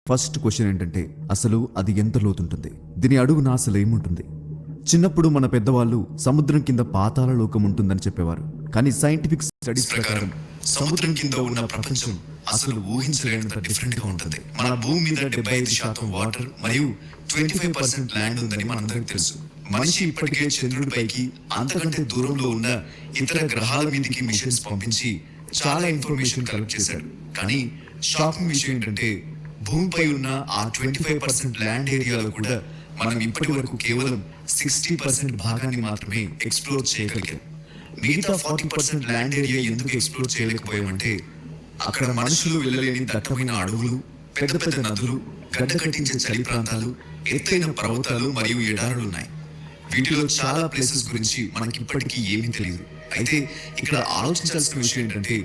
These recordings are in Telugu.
ఫస్ట్ క్వశ్చన్ ఏంటంటే అసలు అది ఎంత లోతుంటుంది, దీని అడుగున అసలు ఏముంటుంది? చిన్నప్పుడు మన పెద్దవాళ్ళు సముద్రం కింద పాతాళ లోకం ఉంటుందని చెప్పేవారు. కానీ సైంటిఫిక్ స్టడీస్ ప్రకారం సముద్రం కింద ఉన్న ప్రపంచం అసలు ఊహించలేనంత డిఫరెంట్ గా ఉంటుంది. మన భూమి మీద 75% వాటర్ మరియు 25% ల్యాండ్ ఉందని మనందరికీ తెలుసు. మనిషి ఇప్పటికే చంద్రుడిపైకి అంతకంటే దూరంలో ఉన్న ఇతర గ్రహాల మీదకి మిషన్స్ పంపించి చాలా ఇన్ఫర్మేషన్ కలెక్ట్ చేశాడు. కానీ షాకింగ్ విషయం ఏంటంటే భూమిపై ఉన్న ఆ 25% ల్యాండ్ ఏరియాలో కూడా మనం ఇప్పటి వరకు కేవలం 60% భాగాన్ని మాత్రమే ఎక్స్ప్లోర్ చేయగలిగాం. మిగతా 40% ల్యాండ్ ఏరియా ఎందుకు ఎక్స్ప్లోర్ చేయలేకపోయామంటే అక్కడ మనుషులు వెళ్ళలేని దట్టమైన అడవులు, పెద్ద పెద్ద నదులు, గడ్డ కట్టించే చలి ప్రాంతాలు, ఎత్తైన పర్వతాలు మరియు ఎడారులు ఉన్నాయి. వీటిలో చాలా ప్లేసెస్ గురించి మనకి ఇప్పటికీ ఏమీ తెలియదు. అయితే ఇక్కడ ఆలోచించాల్సిన విషయం ఏంటంటే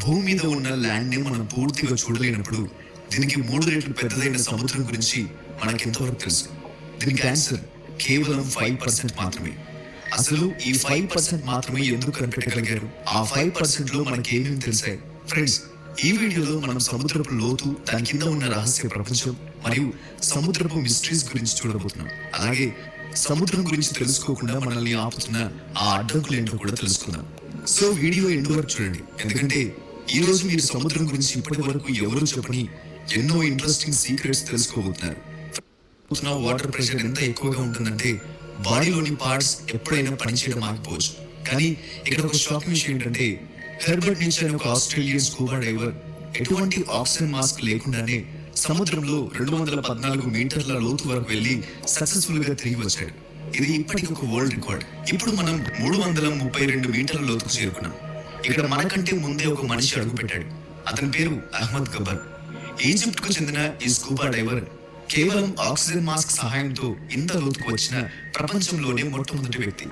భూమి మీద ఉన్న ల్యాండ్ ని మనం పూర్తిగా చూడలేనప్పుడు దీనికి 3 రెట్లు పెద్దదైన సముద్రం గురించి మనకి ఎంతవరకు తెలుసు? దీనికి ఆన్సర్ కేవలం 5% మాత్రమే. అసలు ఈ 5% మాత్రమే ఎందుకు కనిపెట్టగలిగారు? ఆ 5% లో మనకి ఏమేమి తెలిసాయి? ఫ్రెండ్స్, ఈ వీడియోలో మనం సముద్రపు లోతు, దాని కింద ఉన్న రహస్య ప్రపంచం మరియు సముద్రపు మిస్టరీస్ గురించి చూడబోతున్నాం. అలాగే సముద్రం గురించి తెలుసుకోకుండా మనల్ని ఆపుతున్న ఆ అడ్డంకులు ఏంటో కూడా తెలుసుకుందాం. సో వీడియో ఎండ్ వరకు చూడండి, ఎందుకంటే ఈ రోజు మీరు సముద్రం గురించి ఇప్పటి వరకు ఎవరు చెప్పని ఎన్నో ఇంట్రెస్టింగ్ సీక్రెట్స్ తెలుసుకోబోతున్నారు. వాటర్ ప్రెషర్ ఎంత ఎక్కువగా ఉంటుందంటే బాడీలోని పార్ట్స్ ఎప్పుడైనా పనిచేయడం ఆగిపోవచ్చు. కానీ ఇక్కడ ఒక షాకింగ్ విషయం ఏంటంటే హెర్బర్ట్ నీచ్ అనే ఒక ఆస్ట్రేలియన్ స్కూబా డైవర్ ఎటువంటి ఆక్సిజన్ మాస్క్ లేకుండానే సముద్రంలో 214 మీటర్ల లోతు వరకు వెళ్లి సక్సెస్ఫుల్ గా తిరిగి వచ్చాడు. ఇది ఇప్పటికి ఒక వరల్డ్ రికార్డ్. ఇప్పుడు మనం 332 మీటర్ల లోతుకు చేరుకున్నాం. ఇక్కడ మనకంటే ముందే ఒక మనిషి అడుగు పెట్టాడు. అతని పేరు అహ్మద్ గబ్బర్. ఈజిప్ట్ కు చెందిన ఈ స్కూబా డైవర్ కేవలం ఆక్సిజన్ మాస్క్ సహాయంతో ఇంత లోతుకు వచ్చిన ప్రపంచంలోనే మొట్టమొదటి వ్యక్తి.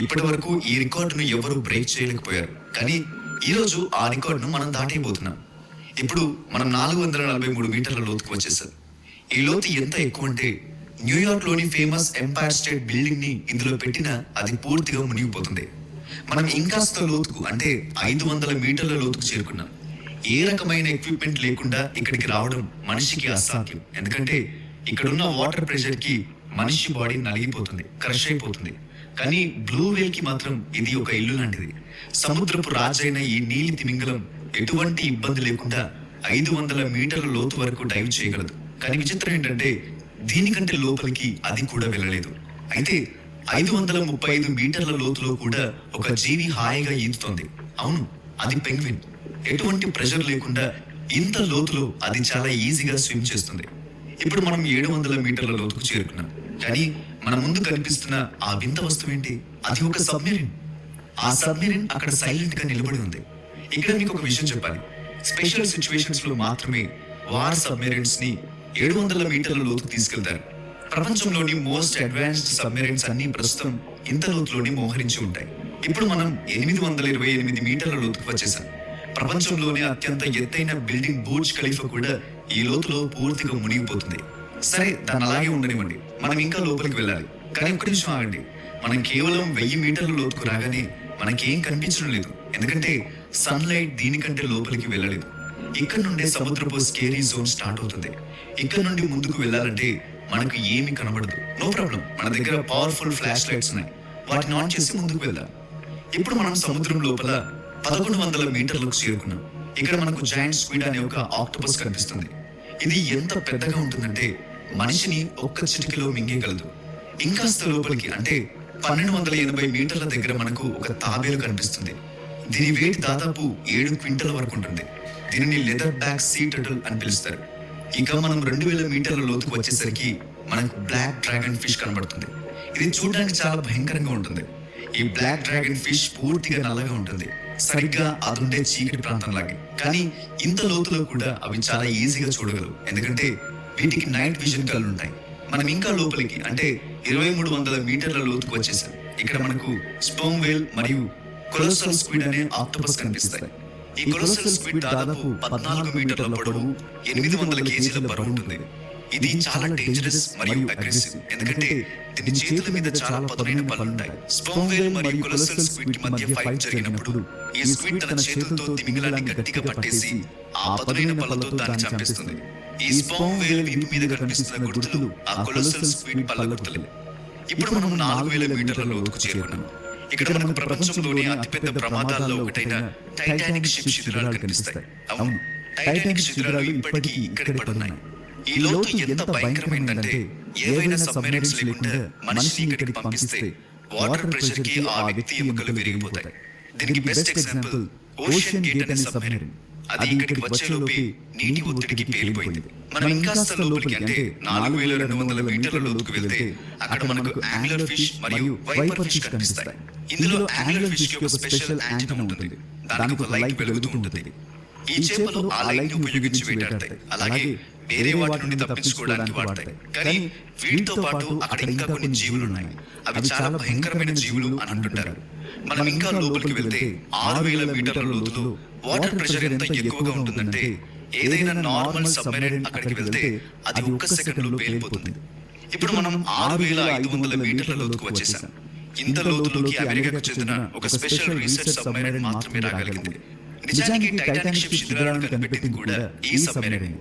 ఇప్పటి వరకు ఈ రికార్డును ఎవరు బ్రేక్ చేయలేకపోయారు. కానీ ఈ రోజు ఆ రికార్డును మనం దాటిపోతున్నాం. ఇప్పుడు మనం 443 మీటర్ల లోతుకు వచ్చేసాం. ఈ లోతు ఎంత ఎక్కువ అంటే న్యూయార్క్ లోని ఫేమస్ ఎంపైర్ స్టేట్ బిల్డింగ్ ని ఇందులో పెట్టినా అది పూర్తిగా మునిగిపోతుంది. మనం ఇంకాస్త లోతుకు అంటే 500 మీటర్ల లోతుకు చేరుకున్నాం. ఏ రకమైన ఎక్విప్మెంట్ లేకుండా ఇక్కడికి రావడం మనిషికి అసాధ్యం. ఎందుకంటే ఇక్కడున్న వాటర్ ప్రెషర్ కి మనిషి బాడీ నలిగిపోతుంది, క్రష్ అయిపోతుంది. కానీ బ్లూ వేల్ కి మాత్రం ఇది ఒక ఇల్లు లాంటిది. సముద్రపు రాజైన ఈ నీలి తిమింగలం ఎటువంటి ఇబ్బంది లేకుండా 500 మీటర్ల లోతు వరకు డైవ్ చేయగలదు. కానీ విచిత్రం ఏంటంటే దీనికంటే లోపలికి అది కూడా వెళ్ళలేదు. అయితే 535 మీటర్ల లోతులో కూడా ఒక జీవి హాయిగా ఈదుతోంది. అవును, అది పెంగ్విన్. ఎటువంటి ప్రెషర్ లేకుండా ఇంత లోతులో అది చాలా ఈజీగా స్విమ్ చేస్తుంది. ఇప్పుడు మనం 700 మీటర్ల లోతుకు చేరుకున్నాం. కానీ మన ముందు కనిపిస్తున్న ఆ వింత వస్తువు ఏంటి? అది ఒక సబ్మెరీన్. ఆ సబ్మెరీన్ అక్కడ సైలెంట్ గా నిలబడి ఉంది. ఇక్కడ మీకు ఒక విషయం చెప్పాలి. స్పెషల్ సిచ్యువేషన్స్ లో మాత్రమే వార్ సబ్మెరీన్స్ ని 700 మీటర్ల లోతుకు తీసుకెళ్తారు. ప్రపంచంలోని మోస్ట్ అడ్వాన్స్డ్ సబ్మెరీన్స్ అన్ని ప్రస్తుతం ఇంత లోతులోనే మోహరించి ఉంటాయి. ఇప్పుడు మనం 828 మీటర్ల లోతుకు వచ్చేసాం. ప్రపంచంలోనే అత్యంత ఎత్తైన బిల్డింగ్ బుర్జ్ ఖలీఫా కూడా ఈ లోతులో పూర్తిగా మునిగిపోతుంది. సరే, దాని అలాగే ఉండనివ్వండి, మనం ఇంకా లోపలికి వెళ్ళాలి. కానీ ఒక్క నిమిషం ఆగండి. మనం కేవలం 1000 మీటర్ల లోతుకు రాగానే మనకేం కనిపించడం లేదు. ఎందుకంటే సన్లైట్ దీనికంటే లోపలికి వెళ్ళలేదు. ఇక్కడ నుండే సముద్రపు స్కేరీ జోన్ స్టార్ట్ అవుతుంది. ఇక్కడ నుండి ముందుకు వెళ్ళాలంటే మనకు ఏమీ కనబడదు. నో ప్రాబ్లం, మన దగ్గర పవర్ఫుల్ ఫ్లాష్ లైట్స్ ఉన్నాయి. వాటిని ఆన్ చేసి ముందుకు వెళ్దాం. ఇప్పుడు మనం సముద్రం లోపల 1100 మీటర్లకు చేరుకున్నాం. ఇక్కడ మనకు జాయింట్ స్క్విడ్ అనే ఒక ఆక్టోపస్ కనిపిస్తుంది. ఇది ఎంత పెద్దగా ఉంటుందంటే మనిషిని ఒక్క చిటికలో మింగేయగలదు. ఇంకాస్త లోపలికి అంటే 1280 మీటర్ల దగ్గర మనకు ఒక తాబేలు కనిపిస్తుంది. దీని వెయిట్ దాదాపు 7 క్వింటల వరకు ఉంటుంది. దీనిని లెదర్ బ్యాక్ సీ టర్టిల్ అని పిలుస్తారు. ఇంకా మనం 2000 మీటర్ల లోతుకు వచ్చేసరికి మనకు బ్లాక్ డ్రాగన్ ఫిష్ కనబడుతుంది. ఇది చూడడానికి చాలా భయంకరంగా ఉంటుంది. ఈ బ్లాక్ డ్రాగన్ ఫిష్ పూర్తిగా నల్లగా ఉంటుంది, సరిగ్గా అదుండే చీకటి ప్రాంతం లాగే. కానీ ఇంత లోతులో కూడా అవి చాలా ఈజీగా చూడగలవు, ఎందుకంటే వీటికి నైట్ విజన్ కళ్ళు ఉంటాయి. మనం ఇంకా లోపలికి అంటే 2300 మీటర్ల లోతుకు వచ్చేసాం. ఇక్కడ మనకు స్పర్మ్ వేల్ మరియు కొలోసల్ స్క్విడ్ అనే ఆక్టోపస్ కనిపిస్తాయి. ఈ కొలోసల్ స్క్విడ్ దాదాపు 14 మీటర్ల పొడవు, 800 కేజీల బరువు ఉంటుంది. ఇది చాలా డేంజరస్ మరియు అగ్రెసివ్, ఎందుకంటే దీని చేతుల మీద చాలా పదునైన పళ్ళుంటాయి. స్పర్మ్ వేల్ మరియు కొలోసల్ స్క్విడ్ మధ్య ఫైట్ జరిగినప్పుడు ఈ స్క్విడ్ తన చేతులతో తిమింగలాన్ని గట్టిగా పట్టేసి ఆ పదునైన పళ్ళతో దాన్ని చంపేస్తుంది. ఈ స్పర్మ్ వేల్ వీపు మీద కనిపిస్తున్న గుర్తులు ఆ కొలసల్ స్పీడ్ పళ్ళ గుర్తులే. ఇప్పుడు మనం 4000 మీటర్ల లోతుకు చేరుకున్నాం. ఇక్కడ మనకు ప్రపంచంలోని అతిపెద్ద ప్రమాదాల్లో ఒకటైన టైటానిక్ షిప్ శిథిలాలు కనిపిస్తాయి. అవును, టైటానిక్ శిథిలాలు ఇప్పటికీ ఇక్కడే పడున్నాయి. ఈ లోతు ఎంత భయంకరమైందంటే ఏవైనా సబ్మెరైన్స్ లేకుండా మనిషిని ఇక్కడికి పంపిస్తే వాటర్ ప్రెషర్ కి ఆ వ్యక్తి ఎముకలు విరిగిపోతాయి. దీనికి బెస్ట్ ఎగ్జాంపుల్ ఓషన్ గేట్ అనే సబ్మెరైన్. అది ఇక్కడికి వచ్చేలోపే నీటి ఒత్తిడికి పేలిపోయింది. మనం ఇంకాస్త లోపలికి అంటే 4200 మీటర్ల లోతుకు వెళ్తే అక్కడ మనకు యాంగ్లర్ ఫిష్ మరియు వైపర్ ఫిష్ కనిపిస్తాయి. ఇందులో యాంగ్లర్ ఫిష్ కి ఒక స్పెషల్ యాంటెనా ఉంటుంది. దానికి ఒక లైట్ వెలుగుతూ ఉంటుంది. ఈ చేపలు ఆ లైట్ ని ఉపయోగించి వేటాడతాయి. అలాగే వేరే వాటి నుండి తప్పించుకోవడానికి వాడతాయి. కానీ వీటితో పాటు అక్కడ ఇంకా కొన్ని జీవులు ఉన్నాయి. అవి చాలా భయంకరమైన జీవులు అని అంటుంటారు. మనం ఇంకా లోపలికి వెళ్తే 6000 మీటర్ల లోతులో వాటర్ ప్రెషర్ ఎంత ఎక్కువగా ఉంటుందంటే ఏదైనా నార్మల్ సబ్మెరైన్ అక్కడికి వెళ్తే అది ఒక్క సెకండ్లో పేలిపోతుంది. ఇప్పుడు మనం 6500 మీటర్ల లోతుకు వచ్చేసాం. ఇంత లోతులోకి అమెరికాకు చెందిన ఒక స్పెషల్ రీసెర్చ్ సబ్మెరైన్ మాత్రమే రాగలిగింది. నిజానికి టైటానిక్ షిప్ శిథిలాలను కనిపెట్టింది కూడా ఈ సబ్మెరైన్.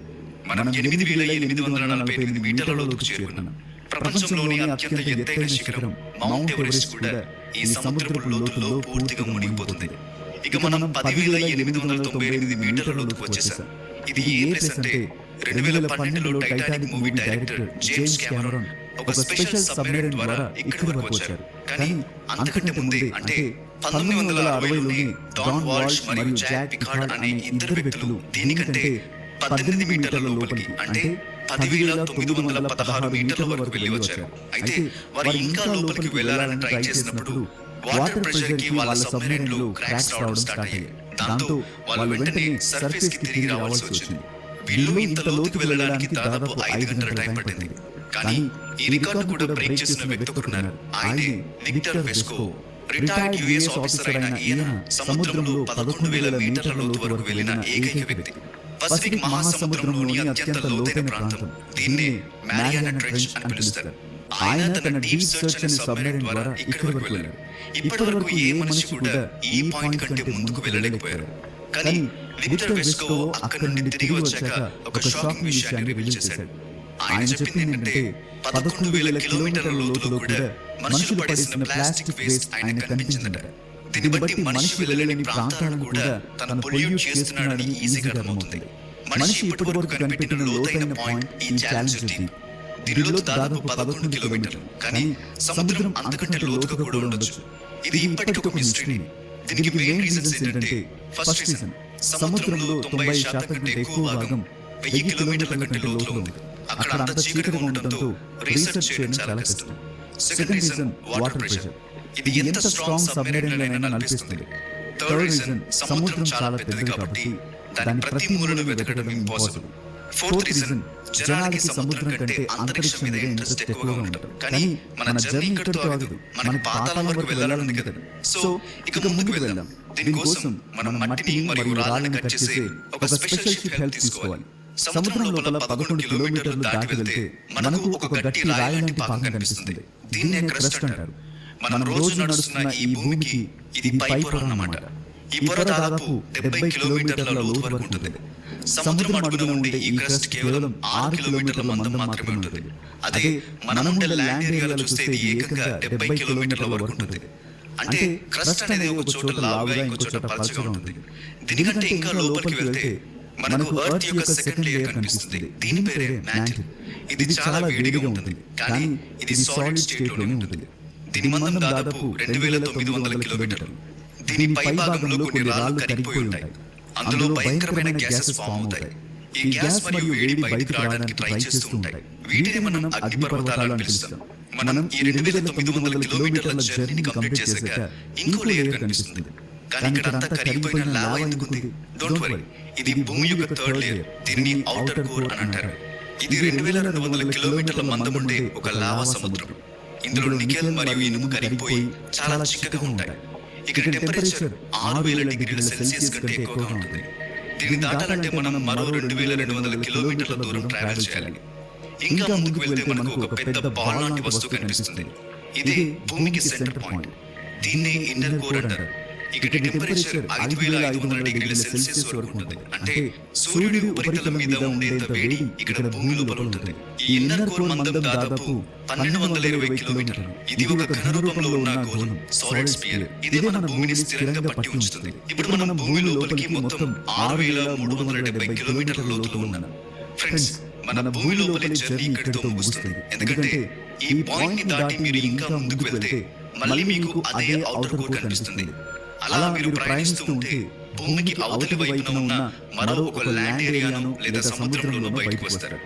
మనం 8848 మీటర్ల లోతుకు చేరుకున్నాం. ప్రపంచంలోని అత్యంత ఎత్తైన శిఖరం మౌంట్ ఎవరెస్ట్ కూడా ఈ సముద్రపు లోతులో పూర్తిగా మునిగిపోతుంది. ఇక మనం 10,898 మీటర్ల లోతుకు వచ్చేసాం. ఇది ఏ ప్లేస్ అంటే 2012లో Titanic movie director James Cameron ఒక స్పెషల్ సబ్మెరైన్ ద్వారా ఇక్కడి వరకు వచ్చారు. కానీ అంతకంటే ముందే అంటే 1960లోనే డాన్ వాల్ష్ మరియు జాక్ పికార్డ్ అనే ఇద్దరు వ్యక్తులు దీనికంటే 18 మీటర్ల లోపలికి అంటే 10,916 మీటర్ల వరకు వెళ్ళి వచ్చారు. అయితే వారు ఇంకా లోపలికి వెళ్ళాలని ట్రై చేసినప్పుడు వాటర్ ప్రెషర్ కి వాళ్ళ సబ్మెరైన్ లో క్రాక్స్ రావడం స్టార్ట్ అయ్యాయి. దాంతో వాళ్ళు వెంటనే సర్ఫేస్ కి తిరిగి రావాల్సి వచ్చింది. వీళ్ళు ఇంత లోతుకు వెళ్ళడానికి దాదాపు 5 గంటల టైం పట్టింది. కానీ ఈ రికార్డు కూడా బ్రేక్ చేసిన వ్యక్తి ఒకరున్నారు. ఆయనే విక్టర్ వెస్కో. రిటైర్డ్ యుఎస్ ఆఫీసర్ అయిన ఈయన సముద్రంలో 11,000 మీటర్ల లోతు వరకు వెళ్ళిన ఏకైక వ్యక్తి. పసిఫిక్ మహాసముద్రంలోని అత్యంత లోతైన ప్రాంతం, దీన్నే మారియానా ట్రెంచ్ అని పిలుస్తారు. ఆయన తన డీప్ సర్చ్ అనే సబ్మెరైన్ ద్వారా ఇక్కడి వరకు వెళ్ళారు. ఇప్పటివరకు ఏ మనిషి కూడా ఈ పాయింట్ కంటే ముందుకు వెళ్ళలేకపోయారు. కానీ విక్టర్ వెస్కో అక్కడి నుండి తిరిగి వచ్చాక ఒక షాకింగ్ విషయాన్ని రివీల్ చేశాడు. ఆయన చెప్పింది ఏంటంటే 11,000 కిలోమీటర్ల లోతులో కూడా మనుషులు పడేసిన ప్లాస్టిక్ వేస్ట్ ఆయన కనిపించిందట. దీన్ని బట్టి మనిషి వెళ్ళలేని ప్రాంతాలను కూడా తను పొల్యూట్ చేస్తున్నాడని ఈజీగా అర్థమవుతుంది. మనిషి ఇప్పటివరకు కనిపెట్టిన లోతైన పాయింట్ ఈ ఛాలెంజర్ డీప్. దీనిలో దాదాపు 11 కిలోమీటర్లు. కానీ సముద్రం అంతకంటే లోతుగా కూడా ఉండొచ్చు. ఇది ఇప్పటికీ ఒక మిస్టరీ. దీనికి మెయిన్ రీజన్స్ ఏంటంటే ఫస్ట్ రీజన్, సముద్రంలో 90% కంటే ఎక్కువ భాగం 1000 కిలోమీటర్ల కంటే లోతులో ఉంది. అక్కడ అంత చీకటిగా ఉండడంతో రీసెర్చ్ చేయడం చాలా కష్టం. Second reason water pressure. ఇది ఎంత స్ట్రాంగ్ సబ్మెరైన్ అయినా నడిపిస్తుంది. థర్డ్ రీజన్ సముద్రం చాలా పెద్దది కాబట్టి దాని ప్రతి మూలను వెతకడం ఇంపాసిబుల్. ఫోర్త్ రీజన్ జనాలకి సముద్రం కంటే అంతరిక్షం మీద ఇంట్రెస్ట్ ఎక్కువగా ఉంటుంది. కానీ మన జర్నీ ఇక్కడితో ఆగదు. మనకి పాతాళం వరకు వెళ్ళాలని కదా. సో ఇక ముందుకు వెళ్దాం. దీనికోసం మనం మట్టిని మరియు రాళ్ళని కట్ చేసే ఒక స్పెషల్ షిప్ హెల్ప్ తీసుకోవాలి. సముద్రం లోపల 11 కిలోమీటర్లు దాటి వెళ్తే మనకు ఒక గట్టి రాయి లాంటి భాగం కనిపిస్తుంది. దీన్నే క్రస్ట్ అంటారు. మనం రోజు నడుస్తున్న ఈ భూమికి ఇది పై పొర అన్నమాట. ఈ పొర దాదాపు 70 కిలోమీటర్ల లోతు వరకు ఉంటుంది. సముద్రం అడుగున ఉండే ఈ క్రస్ట్ కేవలం 6 కిలోమీటర్ల మందం మాత్రమే ఉంటుంది. అదే మనం ఉండే ల్యాండ్ ఏరియాలో చూస్తే ఇది ఏకంగా 70 కిలోమీటర్ల వరకు ఉంటుంది. అంటే క్రస్ట్ అనేది ఒక చోట లావుగా ఇంకో చోట పల్చగా ఉంటుంది. దీనికంటే ఇంకా లోపలికి వెళ్తే మనకు ఎర్త్ యొక్క సెకండ్ లేయర్ కనిపిస్తుంది. దీని పేరే మ్యాంటిల్. ఇది చాలా వేడిగా ఉంటుంది, కానీ ఇది సాలిడ్ స్టేట్ లోనే ఉంటుంది. దీని మందం దాదాపు 2900 కిలోమీటర్లు. దీని పై భాగంలో కొన్ని రాళ్ళు కరిగిపోయి ఉంటాయి. అందులో భయంకరమైన గ్యాసెస్ ఫామ్ అవుతాయి. ఈ గ్యాస్ మరియు వేడి బయటకు రావడానికి ట్రై చేస్తూ ఉంటాయి. వీటిని మనం అగ్నిపర్వతాలు అని పిలుస్తాం. మనం ఈ 2900 కిలోమీటర్ల జర్నీని కంప్లీట్ చేశాక ఇంకో లేయర్ కనిపిస్తుంది. కానీ ఇక్కడ అంతా కరిగిపోయిన లావా ఎందుకుంది? డోంట్ వరీ, ఇది భూమి యొక్క థర్డ్ లేయర్. దీనిని ఔటర్ కోర్ అని అంటారు. ఇది 2200 కిలోమీటర్ల మందం ఉండే ఒక లావా సముద్రం. ఇందులో నికెల్ మరియు ఇనుము కరిగిపోయి చాలా చిక్కగా ఉంటాయి. ఇక్కడ టెంపరేచర్ 6000 డిగ్రీల సెల్సియస్ కంటే ఎక్కువగా ఉంటుంది. దీన్ని దాటాలంటే మనం మరో 2200 కిలోమీటర్ల దూరం ట్రావెల్ చేయాలి. ఇంకా ముందుకు వెళ్తే మనకు ఒక పెద్ద బాల్ లాంటి వస్తువు కనిపిస్తుంది. ఇది భూమికి సెంటర్ పాయింట్. దీన్నే ఇన్నర్ కోర్ అంటారు. ఇక్కడ టెంపరేచర్ 5500 డిగ్రీల సెల్సియస్ వరకు ఉంటుంది. అంటే సూర్యుడి ఉపరితలం మీద ఉండేంత వేడి ఇక్కడ భూమి లోపల ఉంటుంది. ఈ ఇన్నర్ కోర్ మందం దాదాపు 1220 కిలోమీటర్లు. ఇది ఒక ఘన రూపంలో ఉన్న గోళం, సాలిడ్ స్పియర్. ఇదే మన భూమిని స్థిరంగా పట్టి ఉంచుతుంది. ఇప్పుడు మనం భూమి లోపలికి మొత్తం 6370 కిలోమీటర్ల లోతులో ఉన్నాం. ఫ్రెండ్స్, మన భూమి లోపలి జర్నీ ఇక్కడితో ముగుస్తుంది. ఎందుకంటే ఈ పాయింట్ ని దాటి మీరు ఇంకా ముందుకు వెళ్తే మళ్ళీ మీకు అదే ఔటర్ కోర్ కనిపిస్తుంది. అలా మీరు ప్రయాణిస్తూ ఉంటే భూమికి అవతలి వైపున ఉన్న మరో ఒక ల్యాండ్ ఏరియాను లేదా సముద్రంలోనూ బయటకు వస్తారు.